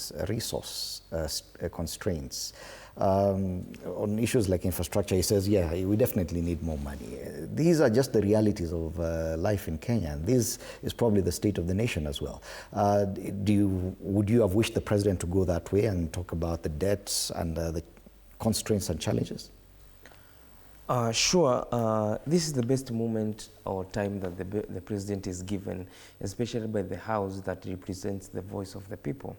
face resource constraints. On issues like infrastructure, he says, yeah, we definitely need more money. These are just the realities of life in Kenya, and this is probably the state of the nation as well. Would you have wished the president to go that way and talk about the debts and the constraints and challenges? Sure. This is the best moment or time that the president is given, especially by the House that represents the voice of the people.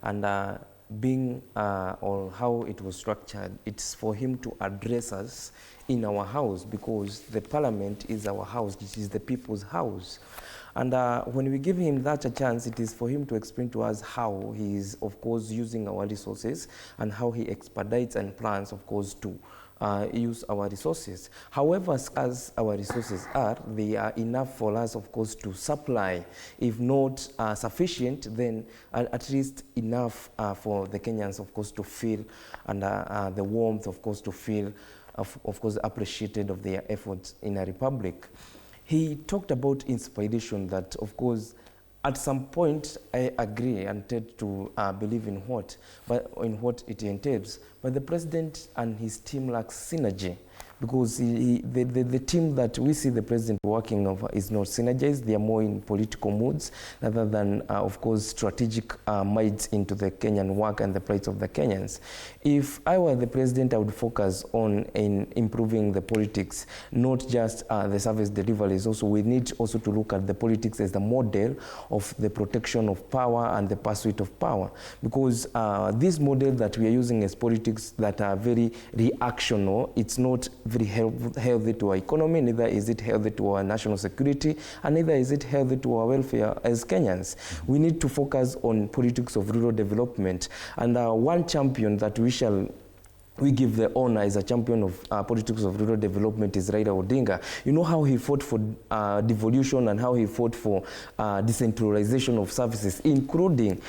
And being or how it was structured, it's for him to address us in our house, because the parliament is our house, it is the people's house. And when we give him that a chance, it is for him to explain to us how he is, of course, using our resources and how he expedites and plans, of course, to use our resources. However, as our resources are, they are enough for us, of course, to supply. If not sufficient, then at least enough for the Kenyans, of course, to feel, and the warmth, of course, to feel, of course, appreciated of their efforts in a republic. He talked about inspiration that, of course, at some point, I agree and tend to believe in what it entails. But the president and his team lack synergy, because the team that we see the president working of is not synergized. They are more in political moods rather than, of course, strategic minds into the Kenyan work and the plight of the Kenyans. If I were the president, I would focus on improving the politics, not just the service deliveries. Also, we need also to look at the politics as the model of the protection of power and the pursuit of power, because this model that we are using as politics that are very reactional, it's not very healthy to our economy, neither is it healthy to our national security, and neither is it healthy to our welfare as Kenyans. We need to focus on politics of rural development. And one champion that we give the honor as a champion of politics of rural development is Raila Odinga. You know how he fought for devolution and how he fought for decentralization of services, including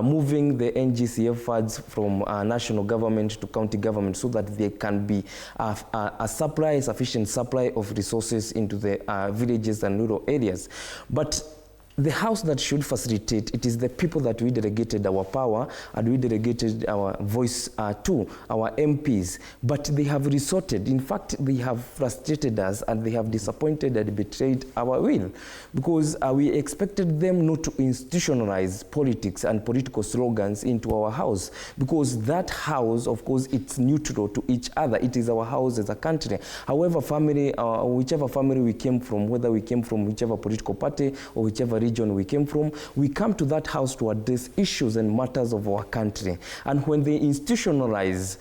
moving the NGCF funds from national government to county government, so that there can be a sufficient supply of resources into the villages and rural areas. But the house that should facilitate, it is the people that we delegated our power and we delegated our voice to, our MPs. But they have resorted, in fact, they have frustrated us and they have disappointed and betrayed our will, because we expected them not to institutionalize politics and political slogans into our house, because that house, of course, it's neutral to each other. It is our house as a country. However, whichever family we came from, whether we came from whichever political party or whichever region we came from, we come to that house to address issues and matters of our country. And when they institutionalize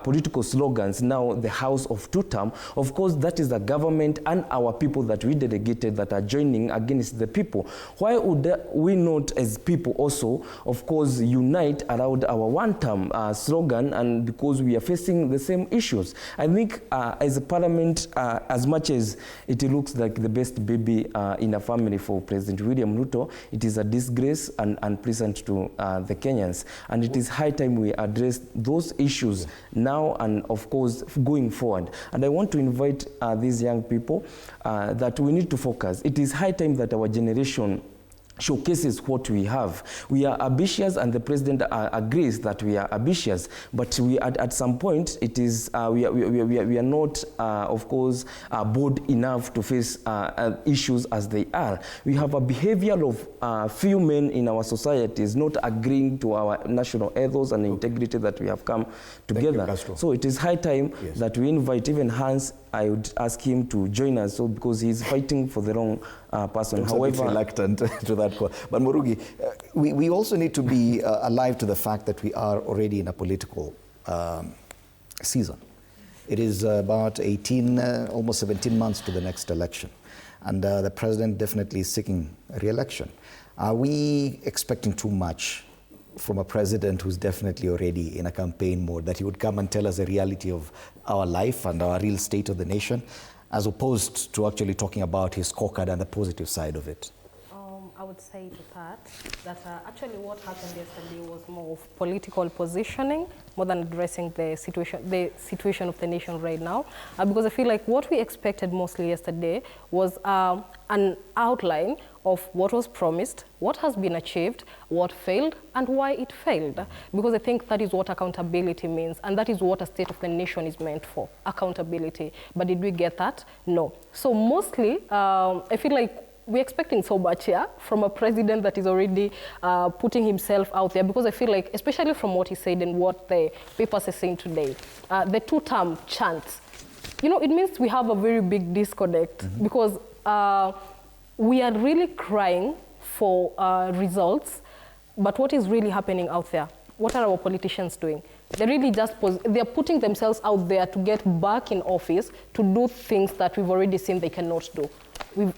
political slogans, now the house of two-term, of course, that is the government and our people that we delegated that are joining against the people. Why would we not, as people also, of course, unite around our one-term slogan, and because we are facing the same issues? I think as a parliament, as much as it looks like the best baby in a family for President William Ruto, it is a disgrace and unpleasant to the Kenyans. And it is high time we address those issues now and, of course, going forward. And I want to invite these young people that we need to focus. It is high time that our generation showcases what we have. We are ambitious, and the president agrees that we are ambitious, but we at some point it is we are not of course bold enough to face issues as they are. We have a behavior of few men in our societies not agreeing to our national ethos and integrity that we have come together. So it is high time that we invite even Hans. I would ask him to join us, so because he's fighting for the wrong person. However, reluctant to that call. But Murugi, we also need to be alive to the fact that we are already in a political season. It is about 18, almost 17 months to the next election, and the president definitely is seeking re-election. Are we expecting too much from a president who's definitely already in a campaign mode, that he would come and tell us the reality of our life and our real state of the nation, as opposed to actually talking about his scorecard and the positive side of it? I would say to that actually what happened yesterday was more of political positioning more than addressing the situation of the nation right now. Because I feel like what we expected mostly yesterday was an outline of what was promised, what has been achieved, what failed, and why it failed. Because I think that is what accountability means, and that is what a state of the nation is meant for, accountability. But did we get that? No. So mostly, I feel like we're expecting so much here from a president that is already putting himself out there, because I feel like, especially from what he said and what the papers are saying today, the two-term chant, you know, it means we have a very big disconnect, because we are really crying for results, but what is really happening out there? What are our politicians doing? They're really just, they're putting themselves out there to get back in office to do things that we've already seen they cannot do.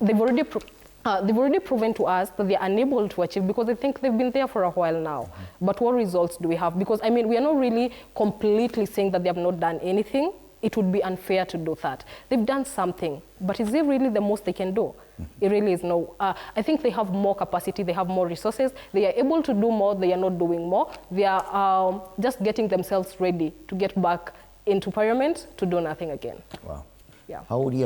They've already proven to us that they're unable to achieve, because I think they've been there for a while now. But what results do we have? Because, I mean, we are not really completely saying that they have not done anything. It would be unfair to do that. They've done something, but is it really the most they can do? It really is no. I think they have more capacity, they have more resources, they are able to do more, they are not doing more. They are just getting themselves ready to get back into parliament to do nothing again. Wow. Yeah. How would you